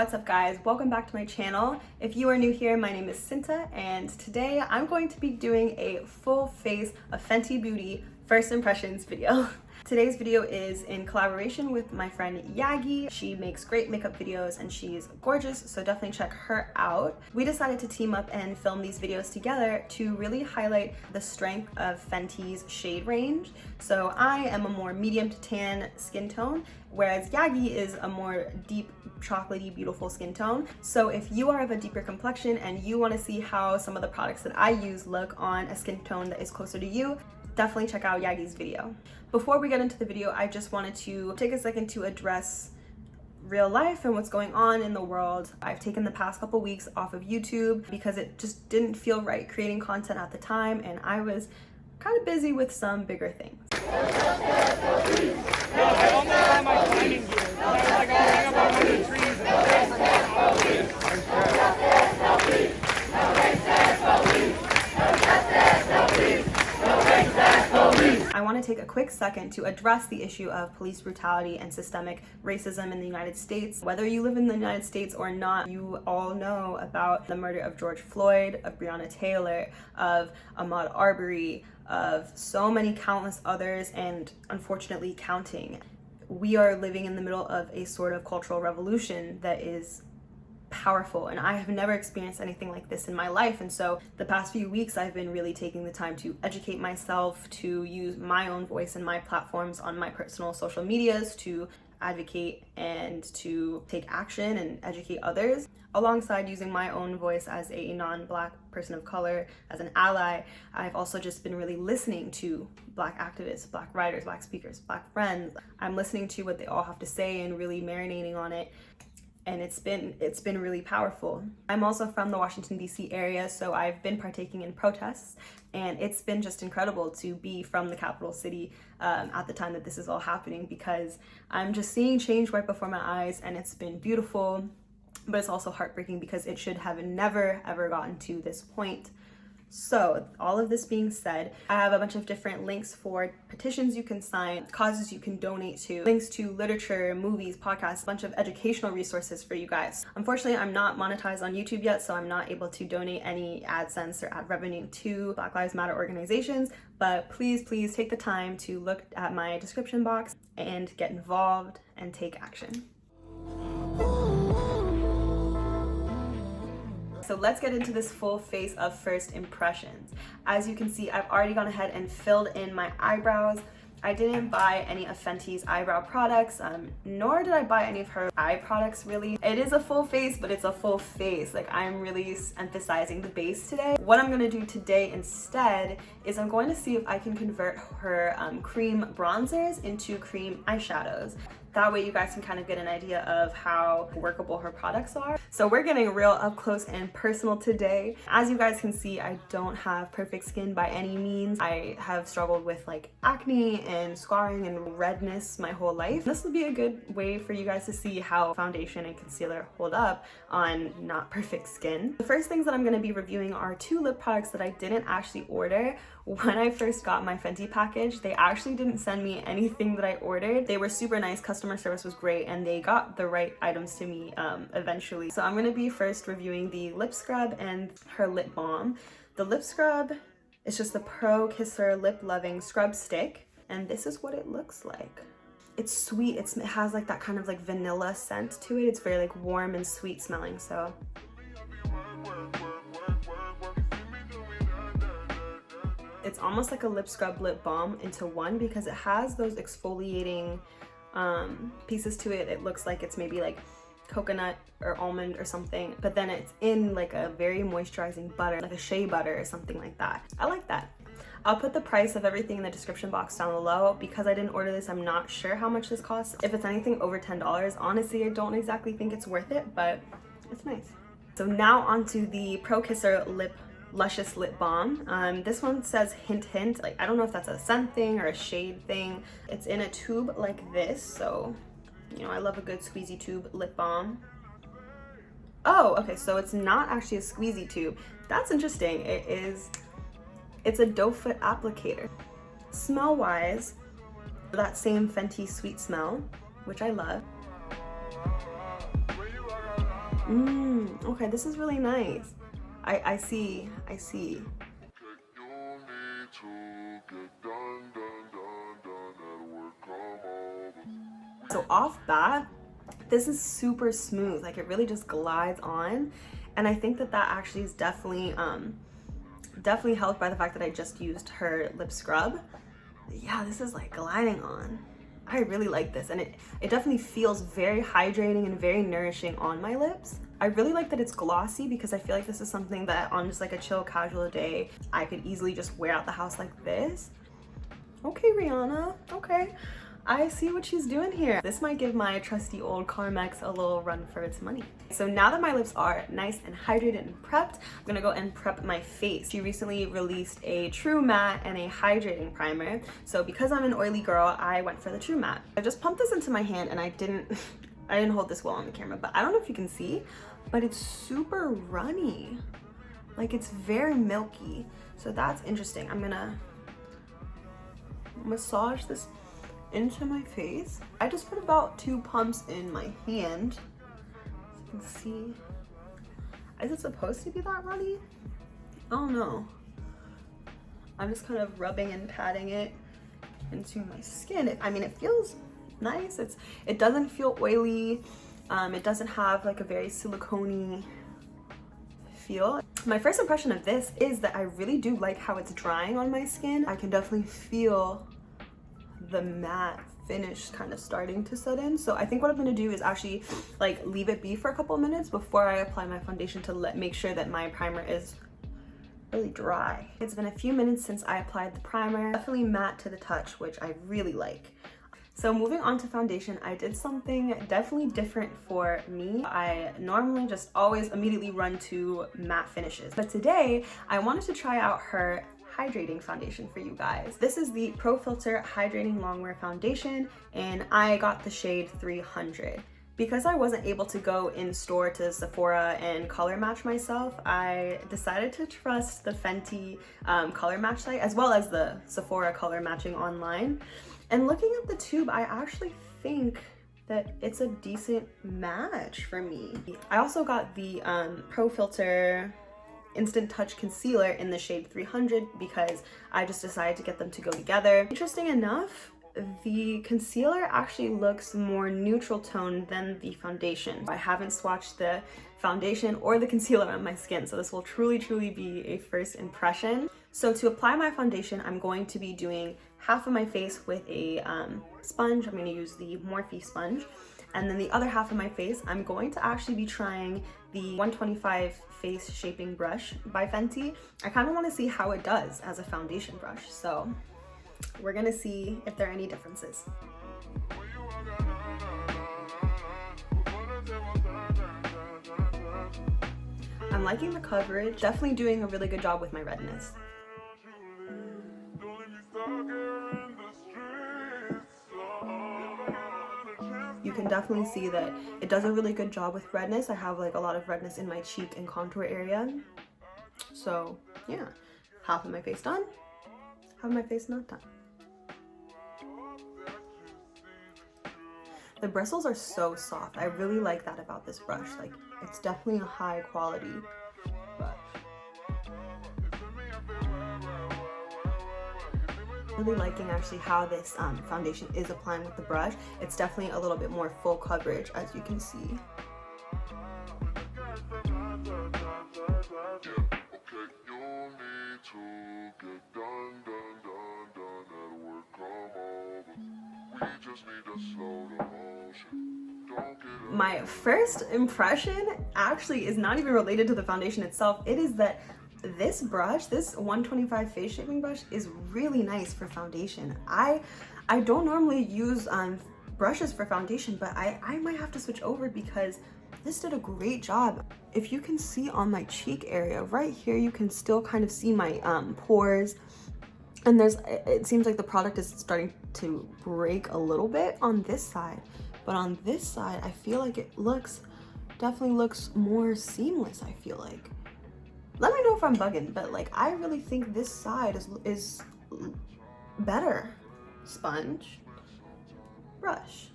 What's up guys, welcome back to my channel. If you are new here, my name is Sinta and today I'm going to be doing a full face of Fenty Beauty first impressions video. Today's video is in collaboration with my friend Yagi. She makes great makeup videos and she's gorgeous, so definitely check her out. We decided to team up and film these videos together to really highlight the strength of Fenty's shade range. So I am a more medium to tan skin tone, whereas Yagi is a more deep, chocolatey, beautiful skin tone. So if you are of a deeper complexion and you want to see how some of the products that I use look on a skin tone that is closer to you, definitely check out Yagi's video. Before we get into the video, I just wanted to take a second to address real life and what's going on in the world. I've taken the past couple weeks off of YouTube because it just didn't feel right creating content at the time, and I was kind of busy with some bigger things. I want to take a quick second to address the issue of police brutality and systemic racism in the United States. Whether you live in the United States or not, you all know about the murder of George Floyd, of Breonna Taylor, of Ahmaud Arbery, of so many countless others, and unfortunately counting. We are living in the middle of a sort of cultural revolution that is powerful, and I have never experienced anything like this in my life. And so the past few weeks I've been really taking the time to educate myself, to use my own voice and my platforms on my personal social medias to advocate and to take action and educate others, alongside using my own voice as a non-Black person of color, as an ally. I've also just been really listening to Black activists, Black writers, Black speakers, Black friends. I'm listening to what they all have to say and really marinating on it. And it's been really powerful. I'm also from the Washington, D.C. area, so I've been partaking in protests, and it's been just incredible to be from the capital city at the time that this is all happening, because I'm just seeing change right before my eyes, and it's been beautiful, but it's also heartbreaking because it should have never ever gotten to this point. So all of this being said, I have a bunch of different links for petitions you can sign, causes you can donate to, links to literature, movies, podcasts, a bunch of educational resources for you guys. Unfortunately, I'm not monetized on YouTube yet, so I'm not able to donate any AdSense or ad revenue to Black Lives Matter organizations, but please take the time to look at my description box and get involved and take action. So let's get into this full face of first impressions. As you can see, I've already gone ahead and filled in my eyebrows. I didn't buy any of Fenty's eyebrow products, nor did I buy any of her eye products really. It is a full face, but it's a full face. Like, I'm really emphasizing the base today. What I'm gonna do today instead is I'm going to see if I can convert her cream bronzers into cream eyeshadows. That way you guys can kind of get an idea of how workable her products are. So we're getting real up close and personal today. As you guys can see, I don't have perfect skin by any means. I have struggled with like acne and scarring and redness my whole life. This will be a good way for you guys to see how foundation and concealer hold up on not perfect skin. The first things that I'm gonna be reviewing are two lip products that I didn't actually order. When I first got my Fenty package, they actually didn't send me anything that I ordered. They were super nice, customer service was great, and they got the right items to me eventually. So I'm gonna be first reviewing the lip scrub and her lip balm. The lip scrub is just the Pro Kisser Lip Loving Scrub Stick, and this is what it looks like. It's sweet, it has like that kind of like vanilla scent to it. It's very like warm and sweet smelling, so. It's almost like a lip scrub lip balm into one because it has those exfoliating pieces to it. It looks like it's maybe like coconut or almond or something, but then it's in like a very moisturizing butter, like a shea butter or something like that. I like that. I'll put the price of everything in the description box down below. Because I didn't order this, I'm not sure how much this costs. If it's anything over $10, honestly, I don't exactly think it's worth it, but it's nice. So now onto the Pro Kisser Luscious Lip Balm. This one says hint hint. Like, I don't know if that's a scent thing or a shade thing. It's in a tube like this, so you know I love a good squeezy tube lip balm. Oh, okay, so it's not actually a squeezy tube. That's interesting. It's a doe foot applicator. Smell wise, that same Fenty sweet smell, which I love. Okay, this is really nice. I see. So off bat, this is super smooth. Like, it really just glides on, and I think that actually is definitely helped by the fact that I just used her lip scrub. Yeah, this is like gliding on. I really like this, and it definitely feels very hydrating and very nourishing on my lips. I really like that it's glossy, because I feel like this is something that on just like a chill casual day I could easily just wear out the house like this. Okay, Rihanna, okay. I see what she's doing here. This might give my trusty old Carmex a little run for its money. So now that my lips are nice and hydrated and prepped, I'm gonna go and prep my face. She recently released a True Matte and a hydrating primer. So because I'm an oily girl, I went for the True Matte. I just pumped this into my hand, and I didn't hold this well on the camera, but I don't know if you can see, but it's super runny. Like, it's very milky. So that's interesting. I'm gonna massage this into my face. I just put about 2 pumps in my hand. As you can see, is it supposed to be that runny? I don't know. I'm just kind of rubbing and patting it into my skin. I mean, it feels nice. It doesn't feel oily. It doesn't have like a very silicone-y feel. My first impression of this is that I really do like how it's drying on my skin. I can definitely feel the matte finish kind of starting to set in. So I think what I'm gonna do is actually like leave it be for a couple of minutes before I apply my foundation to make sure that my primer is really dry. It's been a few minutes since I applied the primer. Definitely matte to the touch, which I really like. So moving on to foundation, I did something definitely different for me. I normally just always immediately run to matte finishes, but today I wanted to try out her hydrating foundation for you guys. This is the Pro Filter Hydrating Longwear Foundation, and I got the shade 300. Because I wasn't able to go in store to Sephora and color match myself, I decided to trust the Fenty color match site, as well as the Sephora color matching online. And looking at the tube, I actually think that it's a decent match for me. I also got the Pro Filter Instant Touch Concealer in the shade 300 because I just decided to get them to go together. Interesting enough, the concealer actually looks more neutral tone than the foundation. I haven't swatched the foundation or the concealer on my skin, so this will truly be a first impression. So to apply my foundation, I'm going to be doing half of my face with a sponge. I'm going to use the Morphe sponge. And then the other half of my face, I'm going to actually be trying the 125 face shaping brush by Fenty. I kind of want to see how it does as a foundation brush. So we're going to see if there are any differences. I'm liking the coverage, definitely doing a really good job with my redness. You can definitely see that it does a really good job with redness. I have like a lot of redness in my cheek and contour area. So yeah, half of my face done, half of my face not done. The bristles are so soft. I really like that about this brush. Like, it's definitely a high quality brush. Really liking actually how this foundation is applying with the brush. It's definitely a little bit more full coverage, as you can see. My first impression actually is not even related to the foundation itself. It is that this brush, this 125 face shaping brush, is really nice for foundation. I don't normally use brushes for foundation, but I might have to switch over because this did a great job. If you can see on my cheek area right here, you can still kind of see my pores, and it seems like the product is starting to break a little bit on this side, but on this side I feel like it definitely looks more seamless. I feel like, let me know if I'm bugging, but like I really think this side is better. Sponge, brush.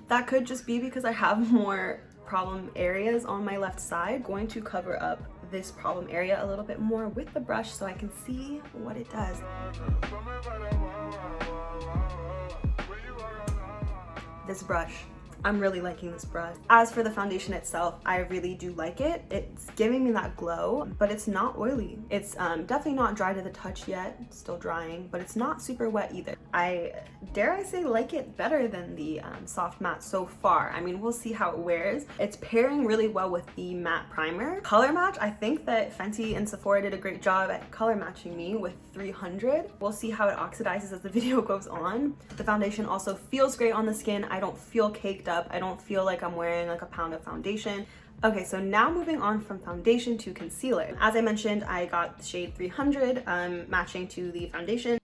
That could just be because I have more problem areas on my left side. I'm going to cover up this problem area a little bit more with the brush so I can see what it does. This brush, I'm really liking this brush. As for the foundation itself, I really do like it. It's giving me that glow, but it's not oily. It's definitely not dry to the touch yet, still drying, but it's not super wet either. I dare I say like it better than the soft matte so far. I mean, we'll see how it wears. It's pairing really well with the matte primer. Color match, I think that Fenty and Sephora did a great job at color matching me with 300. We'll see how it oxidizes as the video goes on. The foundation also feels great on the skin. I don't feel caked up. I don't feel like I'm wearing like a pound of foundation. Okay, so now moving on from foundation to concealer. As I mentioned, I got the shade 300 matching to the foundation.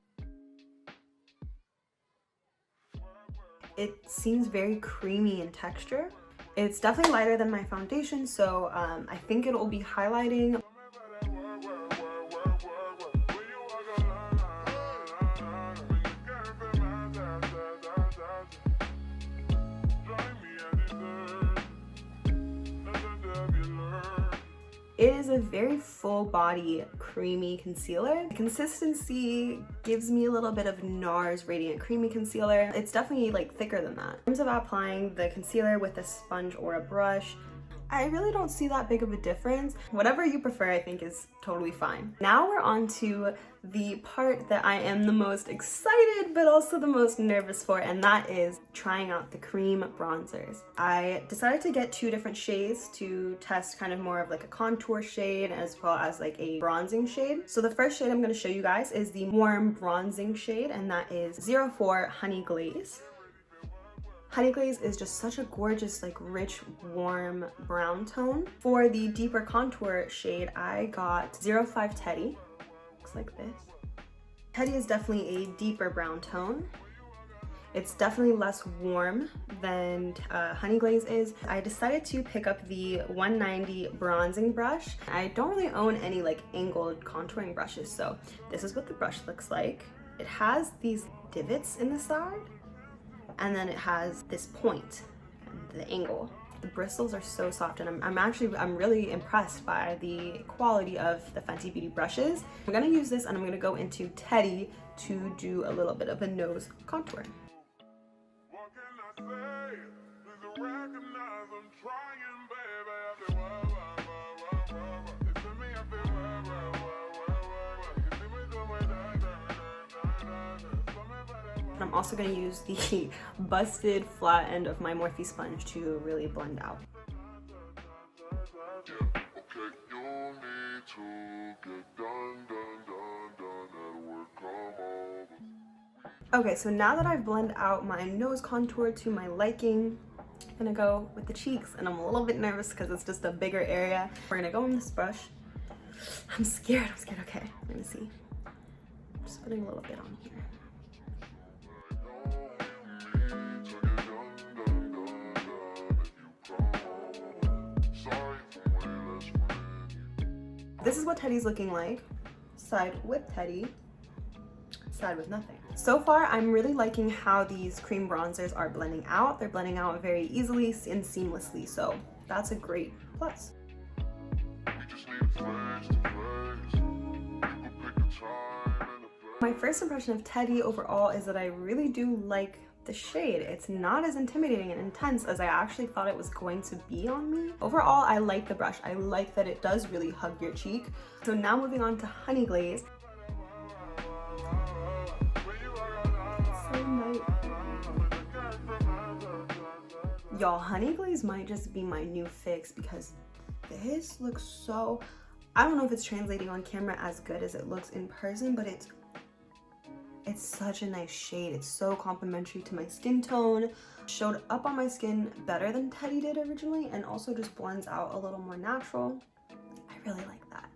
It seems very creamy in texture. It's definitely lighter than my foundation, so I think it'll be highlighting. It is a very full body creamy concealer. The consistency gives me a little bit of NARS Radiant Creamy Concealer. It's definitely like thicker than that. In terms of applying the concealer with a sponge or a brush, I really don't see that big of a difference. Whatever you prefer, I think is totally fine. Now we're on to the part that I am the most excited but also the most nervous for, and that is trying out the cream bronzers. I decided to get two different shades to test kind of more of like a contour shade as well as like a bronzing shade. So the first shade I'm going to show you guys is the warm bronzing shade, and that is 04 Honey Glaze. Honey Glaze is just such a gorgeous, like rich, warm brown tone. For the deeper contour shade, I got 05 Teddy. Looks like this. Teddy is definitely a deeper brown tone. It's definitely less warm than Honey Glaze is. I decided to pick up the 190 bronzing brush. I don't really own any like angled contouring brushes, so this is what the brush looks like. It has these divots in the side, and then it has this point and the angle. The bristles are so soft, and I'm really impressed by the quality of the Fenty Beauty brushes. I'm gonna use this and I'm gonna go into Teddy to do a little bit of a nose contour. I'm also going to use the busted flat end of my Morphe sponge to really blend out. Okay, so now that I've blended out my nose contour to my liking, I'm gonna go with the cheeks, and I'm a little bit nervous because it's just a bigger area. We're gonna go in this brush. I'm scared, okay, let me see. Just putting a little bit on here. This is what Teddy's looking like. Side with Teddy, side with nothing. So far, I'm really liking how these cream bronzers are blending out. They're blending out very easily and seamlessly, so that's a great plus. My first impression of Teddy overall is that I really do like the shade. It's not as intimidating and intense as I actually thought it was going to be on me. Overall, I like the brush. I like that it does really hug your cheek. So now moving on to Honey Glaze. So nice. Y'all, Honey Glaze might just be my new fix because this looks so, I don't know if it's translating on camera as good as it looks in person, but it's such a nice shade. It's so complimentary to my skin tone. Showed up on my skin better than Teddy did originally, and also just blends out a little more natural. I really like that.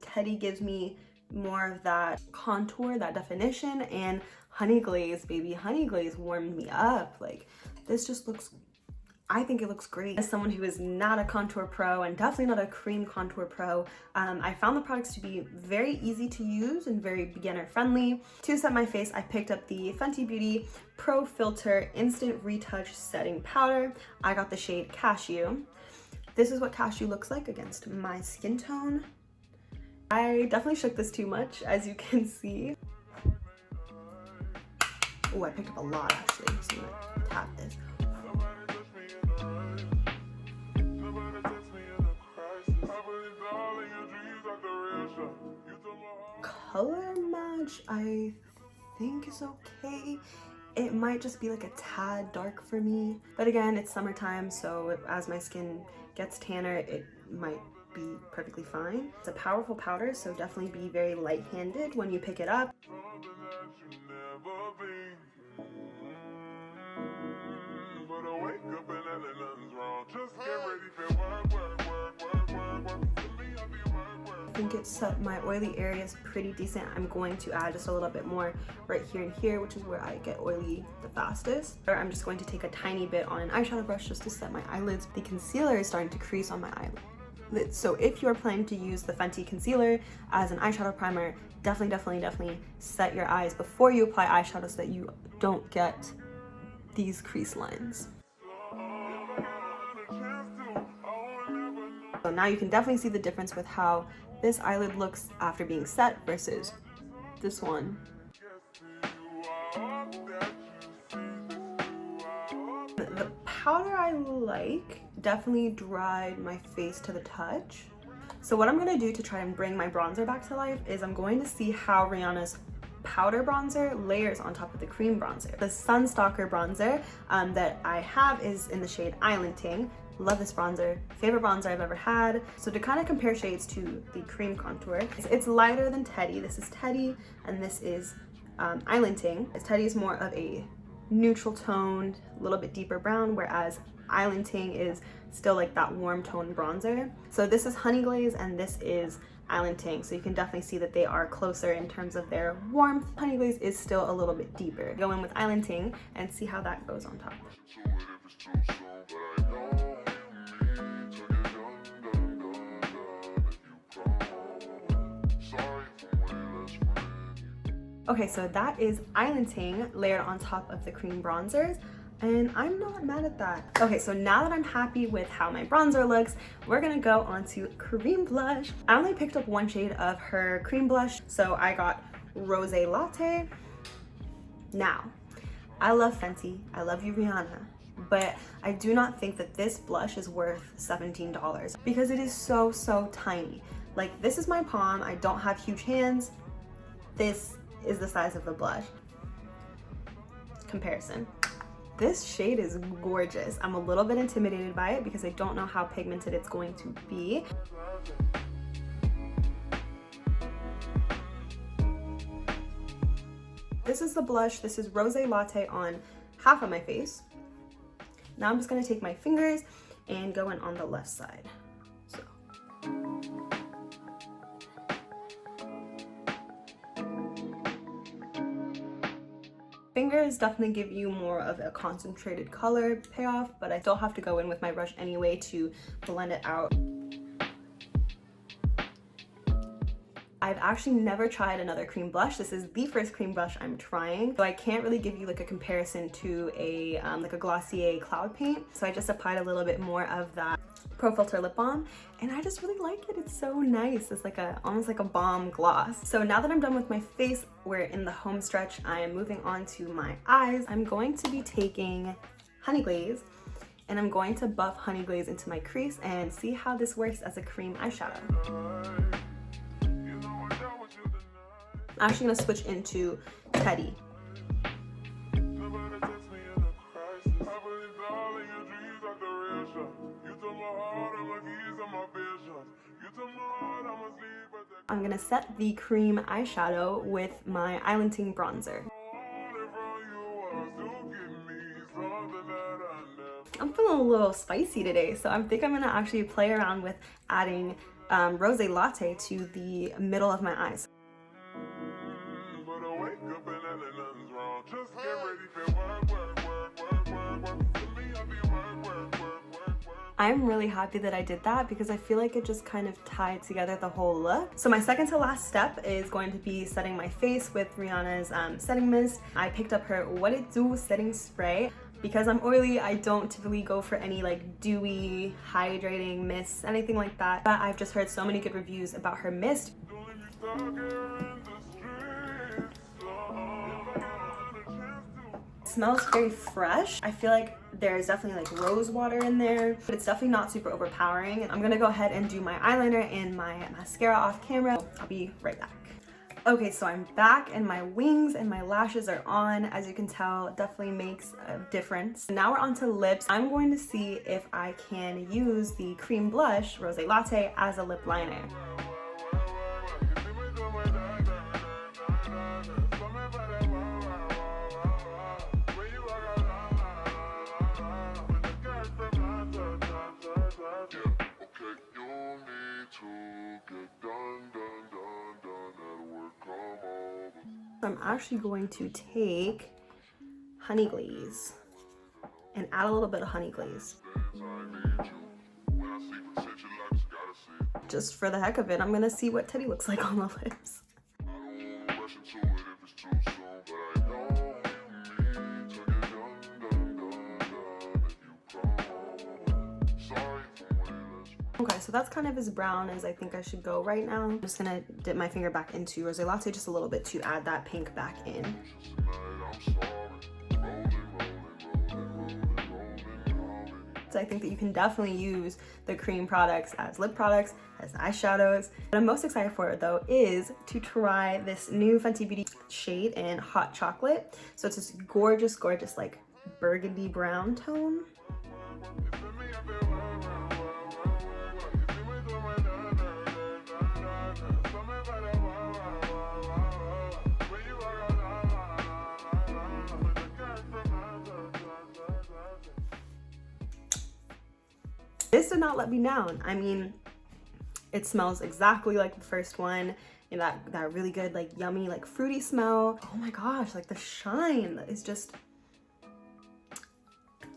Teddy gives me more of that contour, that definition, and Honey Glaze, baby, Honey Glaze warmed me up. Like, this just looks, I think it looks great. As someone who is not a contour pro and definitely not a cream contour pro, I found the products to be very easy to use and very beginner friendly. To set my face, I picked up the Fenty Beauty Pro Filter Instant Retouch Setting Powder. I got the shade Cashew. This is what Cashew looks like against my skin tone. I definitely shook this too much, as you can see. Oh, I picked up a lot actually, so I'm gonna tap this. Color match, I think is okay. It might just be like a tad dark for me. But again, it's summertime, so as my skin gets tanner, it might be perfectly fine. It's a powerful powder, so definitely be very light-handed when you pick it up. I think it set my oily areas pretty decent. I'm going to add just a little bit more right here and here, which is where I get oily the fastest. Or I'm just going to take a tiny bit on an eyeshadow brush just to set my eyelids. The concealer is starting to crease on my eyelids. So if you're planning to use the Fenty concealer as an eyeshadow primer, definitely set your eyes before you apply eyeshadow so that you don't get these crease lines. So now you can definitely see the difference with how this eyelid looks after being set versus this one. The powder I like definitely dried my face to the touch. So what I'm gonna do to try and bring my bronzer back to life is I'm going to see how Rihanna's powder bronzer layers on top of the cream bronzer. The Sunstalker bronzer that I have is in the shade Islanding. Love this bronzer, favorite bronzer I've ever had. So to kind of compare shades to the cream contour, it's lighter than Teddy. This is Teddy and this is Islanding. Teddy is more of a neutral toned, a little bit deeper brown, whereas Islanding is still like that warm tone bronzer. So this is Honey Glaze and this is Islanding, so you can definitely see that they are closer in terms of their warmth. Honey Glaze is still a little bit deeper. Go in with Islanding and see how that goes on top. Okay, so that is Islanding layered on top of the cream bronzers, and I'm not mad at that. Okay, so now that I'm happy with how my bronzer looks, we're gonna go on to cream blush. I only picked up one shade of her cream blush, so I got Rosé Latte. Now, I love Fenty, I love you Rihanna, but I do not think that this blush is worth $17 because it is so tiny. Like, this is my palm, I don't have huge hands. This is the size of the blush. Comparison. This shade is gorgeous. I'm a little bit intimidated by it because I don't know how pigmented it's going to be. This is the blush. This is Rosé Latte on half of my face. Now I'm just gonna take my fingers and go in on the left side. Fingers definitely give you more of a concentrated color payoff, but I still have to go in with my brush anyway to blend it out. I've actually never tried another cream blush. This is the first cream blush I'm trying, so I can't really give you like a comparison to a like a Glossier cloud paint. So I just applied a little bit more of that Pro Filter lip balm, and I just really like it. It's so nice. It's like almost like a balm gloss. So now that I'm done with my face, we're in the home stretch. I am moving on to my eyes. I'm going to be taking Honey Glaze, and I'm going to buff Honey Glaze into my crease and see how this works as a cream eyeshadow. I'm actually gonna switch into Teddy. I'm gonna set the cream eyeshadow with my Islanding bronzer. I'm feeling a little spicy today, so I think I'm gonna actually play around with adding Rosé Latte to the middle of my eyes. I'm really happy that I did that because I feel like it just kind of tied together the whole look. So my second to last step is going to be setting my face with Rihanna's setting mist. I picked up her What It Do setting spray. Because I'm oily, I don't typically go for any like dewy, hydrating mists, anything like that. But I've just heard so many good reviews about her mist. It smells very fresh. I feel like there's definitely like rose water in there, but it's definitely not super overpowering. I'm gonna go ahead and do my eyeliner and my mascara off camera. I'll be right back. Okay, so I'm back and my wings and my lashes are on. As you can tell, it definitely makes a difference. Now we're on to lips. I'm going to see if I can use the cream blush Rose Latte as a lip liner. I'm actually going to take honey glaze and add a little bit of honey glaze. Just for the heck of it, I'm gonna see what Teddy looks like on the lips. Okay, so that's kind of as brown as I think I should go right now. I'm just gonna dip my finger back into Rose Latte just a little bit to add that pink back in. So I think that you can definitely use the cream products as lip products, as eyeshadows. What I'm most excited for though is to try this new Fenty Beauty shade in Hot Chocolate. So it's this gorgeous, gorgeous like burgundy brown tone. This did not let me down. I mean, it smells exactly like the first one, and that really good, like yummy, like fruity smell. Oh my gosh, like the shine is just,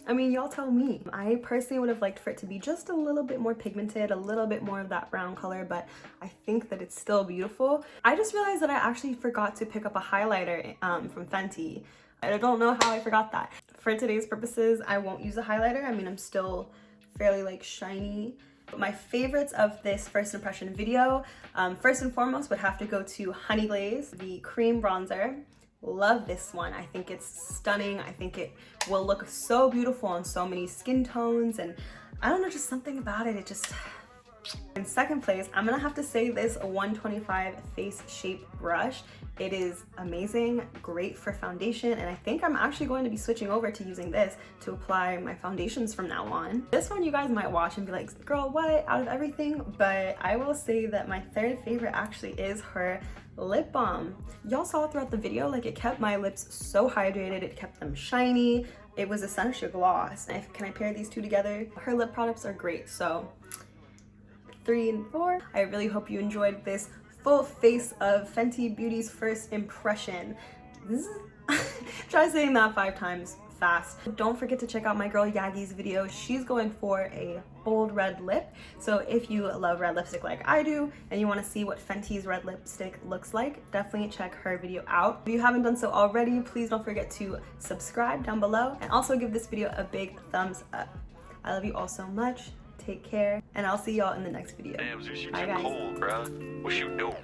I mean, y'all tell me. I personally would have liked for it to be just a little bit more pigmented, a little bit more of that brown color, but I think that it's still beautiful. I just realized that I actually forgot to pick up a highlighter from Fenty. I don't know how I forgot that. For today's purposes, I won't use a highlighter. I mean, I'm still fairly like shiny. But my favorites of this first impression video, first and foremost would have to go to Honey Glaze, the cream bronzer. Love this one. I think it's stunning. I think it will look so beautiful on so many skin tones, and I don't know, just something about it, it just... In second place, I'm gonna have to say this 125 Face Shape brush. It is amazing, great for foundation, and I think I'm actually going to be switching over to using this to apply my foundations from now on. This one you guys might watch and be like, girl, what? Out of everything? But I will say that my third favorite actually is her lip balm. Y'all saw it throughout the video, like it kept my lips so hydrated, it kept them shiny. It was essentially a gloss. Can I pair these two together? Her lip products are great, so 3 and 4. I really hope you enjoyed this full face of Fenty Beauty's first impression. Try saying that 5 times fast. Don't forget to check out my girl Yagi's video. She's going for a bold red lip. So if you love red lipstick like I do and you want to see what Fenty's red lipstick looks like, definitely check her video out. If you haven't done so already, please don't forget to subscribe down below and also give this video a big thumbs up. I love you all so much. Take care, and I'll see y'all in the next video. Damn, Zeus, you bye, too guys. cold, bruh. What you doing?